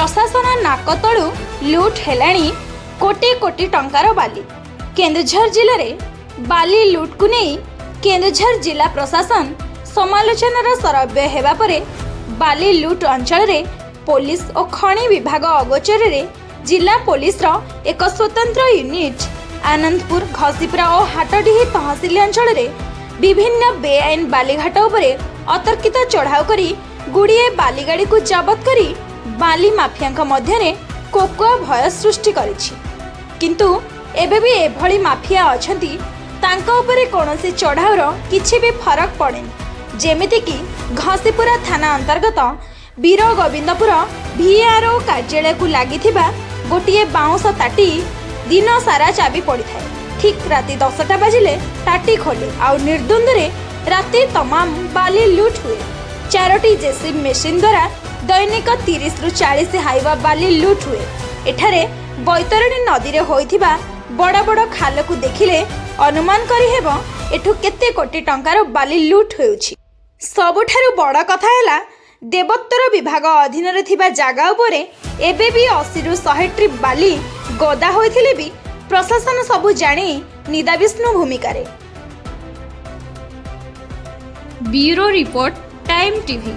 प्रशासन नाक तलू लुट हेलाणी कोटी कोटी टंकार बाली। केन्दुझर जिले में बाली लुट को नहीं केन्दुझर जिला प्रशासन समालोचनार सरव्य हेबा परे बाली लुट अंचल रे पुलिस और खनि विभाग अगोचर रे जिला पुलिस रो एक स्वतंत्र यूनिट आनंदपुर घसीपुरा और हाटडीही तहसिल अंचल रे विभिन्न बेआईन बालीघाट उपरे अतर्कित चढ़ाऊ करी गुड़िए बालीगाड़ी को जबत करी बाली माफिया मध्य कोकुआ भय सृष्टि करिछि। किंतु एबे भी एभली माफिया अछंती तांका उपरे कोनोसी चढ़ाऊर किछि भी फरक पड़ेनि। जेमिति कि घसीपुरा थाना अंतर्गत वीर गोविंदपुर VRO कार्यालय को लागिथिबा गोटिए बाउंस ताटी दिन सारा चाबी पड़ी थाए। ठीक राति 10टा बाजिले ताटी खोले आउ निर्द्वंद्व राति तमाम बाली लुट हुए। 4टी जेसीबी मेसिन द्वारा दैनिक 30 रु 40 हाइवा बाली लुट हुए। एठारे बैतरणी नदी रे होइथिबा बड़ बड़ खाल को देखिले अनुमान करी हेबो एठु केते कोटी टंकार बाली लुट होउछि। सबुठारु बड़ कथा हैला देवोत्तर विभाग अधीन रे थिबा जागा उपरे एबे भी 80 रु 100 ट्रिप बाली गदा होइथिले भी प्रशासन सबु जानी निदा विष्णु भूमिका रे। Bureau report time TV.